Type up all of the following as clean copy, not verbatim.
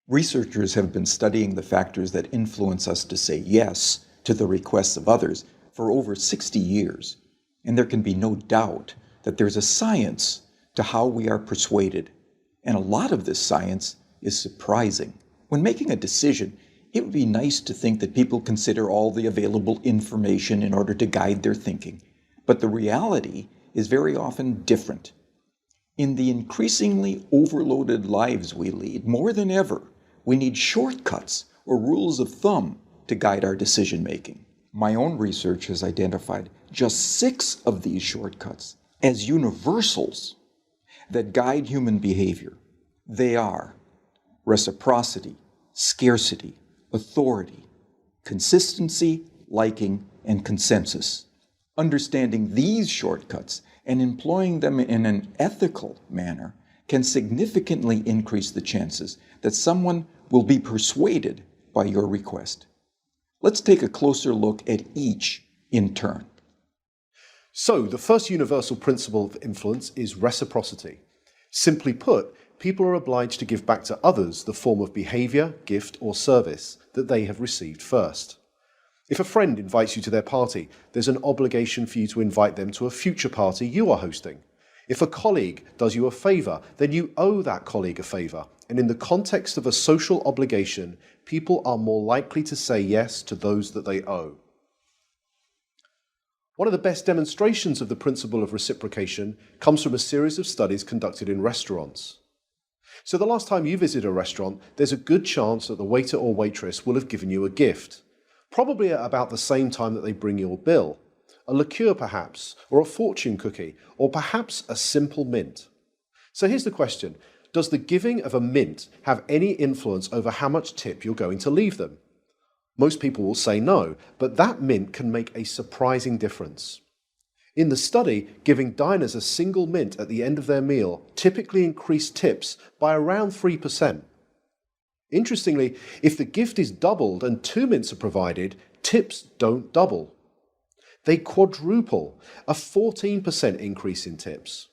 Researchers have been studying the factors that influence us to say yes to the requests of others for over 60 years, and there can be no doubt that there's a science to how we are persuaded, and a lot of this science is surprising. When making a decision, it would be nice to think that people consider all the available information in order to guide their thinking, but the reality is very often different. In the increasingly overloaded lives we lead, more than ever, we need shortcuts or rules of thumb to guide our decision-making. My own research has identified just 6 of these shortcuts as universals that guide human behavior. They are reciprocity, scarcity, authority, consistency, liking, and consensus. Understanding these shortcuts and employing them in an ethical manner can significantly increase the chances that someone will be persuaded by your request. Let's take a closer look at each in turn. So, the first universal principle of influence is reciprocity. Simply put, people are obliged to give back to others the form of behavior, gift, or service that they have received first. If a friend invites you to their party, there's an obligation for you to invite them to a future party you are hosting. If a colleague does you a favor, then you owe that colleague a favor. And in the context of a social obligation, people are more likely to say yes to those that they owe. One of the best demonstrations of the principle of reciprocation comes from a series of studies conducted in restaurants. So the last time you visit a restaurant, there's a good chance that the waiter or waitress will have given you a gift, probably at about the same time that they bring your bill. A liqueur perhaps, or a fortune cookie, or perhaps a simple mint. So here's the question. Does the giving of a mint have any influence over how much tip you're going to leave them? Most people will say no, but that mint can make a surprising difference. In the study, giving diners a single mint at the end of their meal typically increased tips by around 3%. Interestingly, if the gift is doubled and 2 mints are provided, tips don't double. They quadruple, a 14% increase in tips.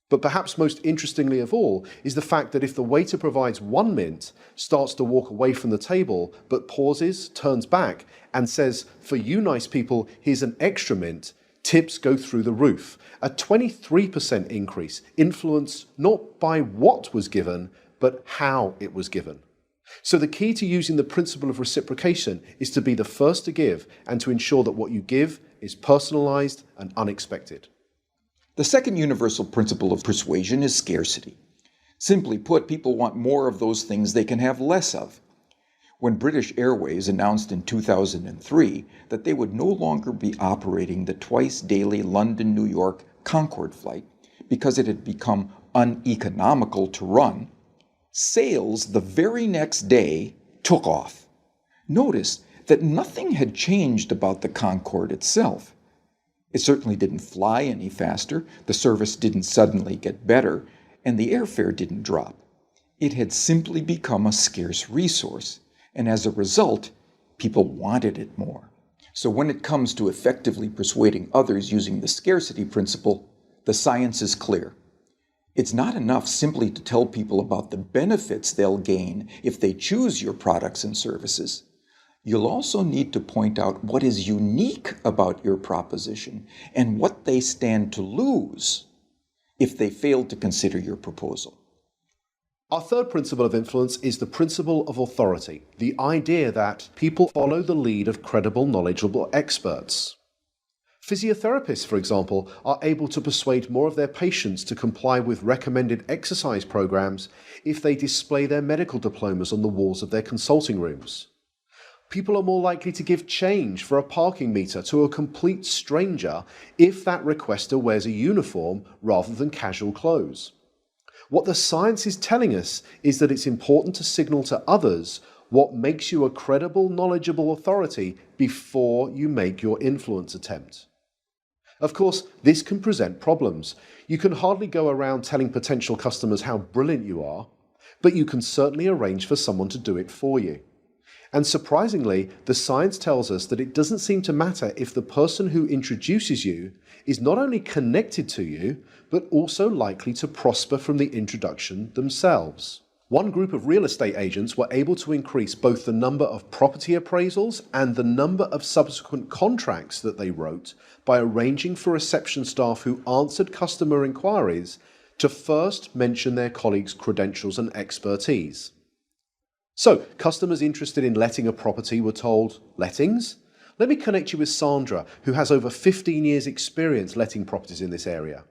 But perhaps most interestingly of all is the fact that if the waiter provides 1 mint, starts to walk away from the table, but pauses, turns back, and says, "For you nice people, here's an extra mint," tips go through the roof. A 23% increase, influenced not by what was given, but how it was given. So the key to using the principle of reciprocation is to be the first to give and to ensure that what you give is personalized and unexpected. The second universal principle of persuasion is scarcity. Simply put, people want more of those things they can have less of. When British Airways announced in 2003 that they would no longer be operating the twice-daily London-New York Concorde flight because it had become uneconomical to run, sales the very next day took off. Notice that nothing had changed about the Concorde itself. It certainly didn't fly any faster, the service didn't suddenly get better, and the airfare didn't drop. It had simply become a scarce resource, and as a result, people wanted it more. So when it comes to effectively persuading others using the scarcity principle, the science is clear. It's not enough simply to tell people about the benefits they'll gain if they choose your products and services. You'll also need to point out what is unique about your proposition and what they stand to lose if they fail to consider your proposal. Our third principle of influence is the principle of authority, the idea that people follow the lead of credible, knowledgeable experts. Physiotherapists, for example, are able to persuade more of their patients to comply with recommended exercise programs if they display their medical diplomas on the walls of their consulting rooms. People are more likely to give change for a parking meter to a complete stranger if that requester wears a uniform rather than casual clothes. What the science is telling us is that it's important to signal to others what makes you a credible, knowledgeable authority before you make your influence attempt. Of course, this can present problems. You can hardly go around telling potential customers how brilliant you are, but you can certainly arrange for someone to do it for you. And surprisingly, the science tells us that it doesn't seem to matter if the person who introduces you is not only connected to you, but also likely to prosper from the introduction themselves. One group of real estate agents were able to increase both the number of property appraisals and the number of subsequent contracts that they wrote by arranging for reception staff who answered customer inquiries to first mention their colleagues' credentials and expertise. So, customers interested in letting a property were told, "Lettings? Let me connect you with Sandra, who has over 15 years' experience letting properties in this area."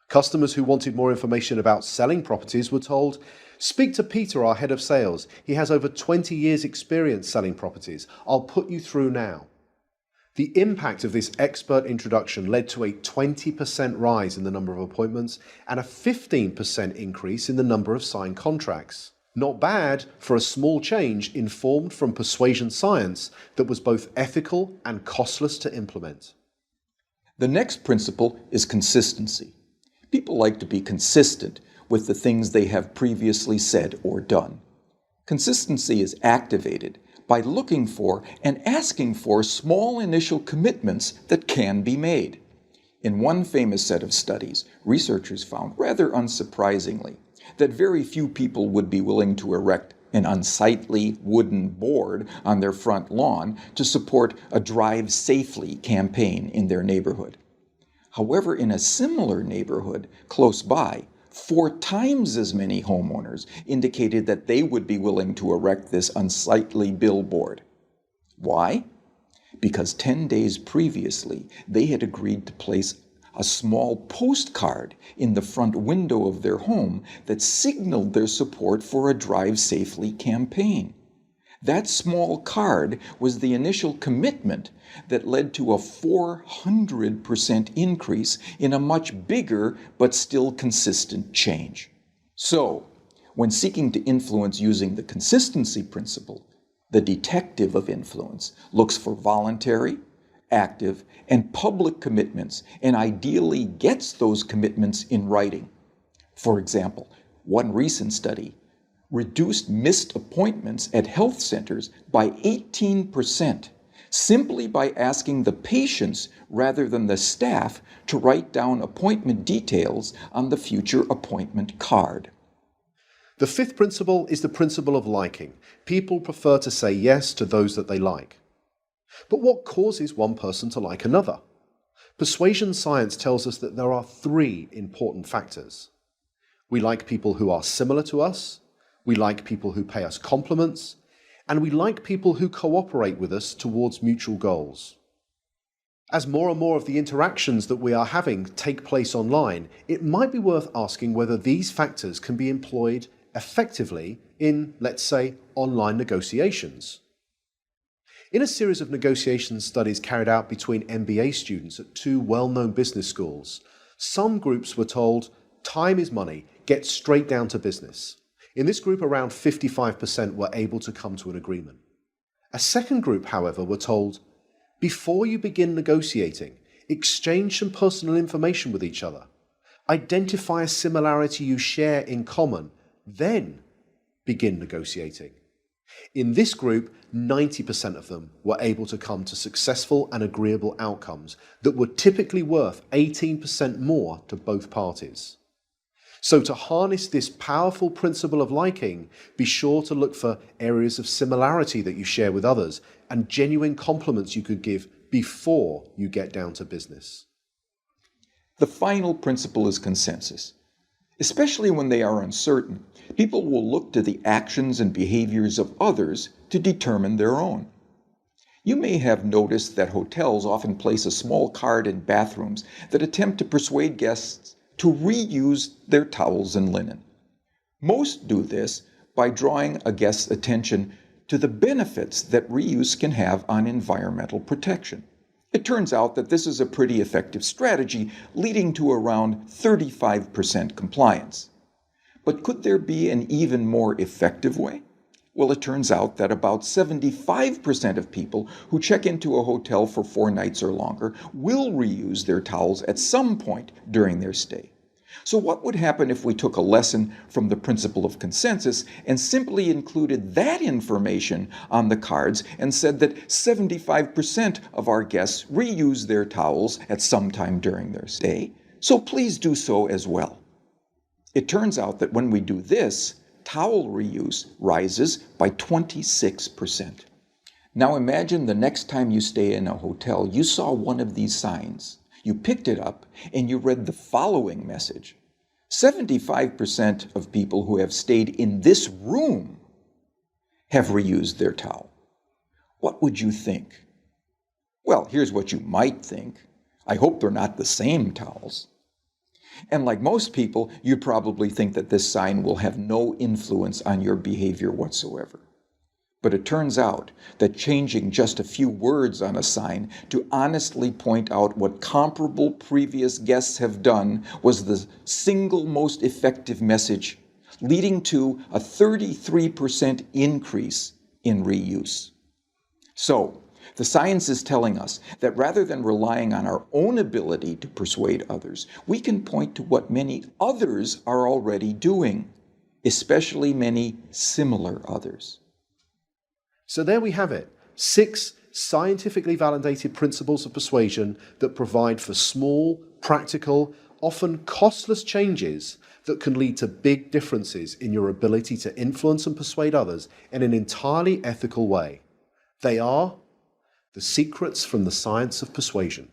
Customers who wanted more information about selling properties were told, "Speak to Peter, our head of sales. He has over 20 years' experience selling properties. I'll put you through now." The impact of this expert introduction led to a 20% rise in the number of appointments and a 15% increase in the number of signed contracts. Not bad for a small change informed from persuasion science that was both ethical and costless to implement. The next principle is consistency. People like to be consistent with the things they have previously said or done. Consistency is activated by looking for and asking for small initial commitments that can be made. In one famous set of studies, researchers found, rather unsurprisingly, that very few people would be willing to erect an unsightly wooden board on their front lawn to support a Drive Safely campaign in their neighborhood. However, in a similar neighborhood close by, 4 times as many homeowners indicated that they would be willing to erect this unsightly billboard. Why? Because 10 days previously, they had agreed to place a small postcard in the front window of their home that signaled their support for a Drive Safely campaign. That small card was the initial commitment that led to a 400% increase in a much bigger but still consistent change. So, when seeking to influence using the consistency principle, the detective of influence looks for voluntary, active, and public commitments, and ideally gets those commitments in writing. For example, one recent study reduced missed appointments at health centers by 18%, simply by asking the patients rather than the staff to write down appointment details on the future appointment card. The fifth principle is the principle of liking. People prefer to say yes to those that they like. But what causes one person to like another? Persuasion science tells us that there are 3 important factors. We like people who are similar to us, we like people who pay us compliments, and we like people who cooperate with us towards mutual goals. As more and more of the interactions that we are having take place online, it might be worth asking whether these factors can be employed effectively in, let's say, online negotiations. In a series of negotiation studies carried out between MBA students at 2 well-known business schools, some groups were told, "Time is money, get straight down to business." In this group, around 55% were able to come to an agreement. A second group, however, were told, "Before you begin negotiating, exchange some personal information with each other. Identify a similarity you share in common, then begin negotiating." In this group, 90% of them were able to come to successful and agreeable outcomes that were typically worth 18% more to both parties. So to harness this powerful principle of liking, be sure to look for areas of similarity that you share with others and genuine compliments you could give before you get down to business. The final principle is consensus. Especially when they are uncertain, people will look to the actions and behaviors of others to determine their own. You may have noticed that hotels often place a small card in bathrooms that attempt to persuade guests to reuse their towels and linen. Most do this by drawing a guest's attention to the benefits that reuse can have on environmental protection. It turns out that this is a pretty effective strategy, leading to around 35% compliance. But could there be an even more effective way? Well, it turns out that about 75% of people who check into a hotel for 4 nights or longer will reuse their towels at some point during their stay. So what would happen if we took a lesson from the principle of consensus and simply included that information on the cards and said that 75% of our guests reuse their towels at some time during their stay, so please do so as well. It turns out that when we do this, towel reuse rises by 26%. Now imagine the next time you stay in a hotel, you saw one of these signs. You picked it up and you read the following message. 75% of people who have stayed in this room have reused their towel. What would you think? Well, here's what you might think. I hope they're not the same towels. And like most people, you probably think that this sign will have no influence on your behavior whatsoever. But it turns out that changing just a few words on a sign to honestly point out what comparable previous guests have done was the single most effective message, leading to a 33% increase in reuse. So, the science is telling us that rather than relying on our own ability to persuade others, we can point to what many others are already doing, especially many similar others. So there we have it, 6 scientifically validated principles of persuasion that provide for small, practical, often costless changes that can lead to big differences in your ability to influence and persuade others in an entirely ethical way. They are the secrets from the science of persuasion.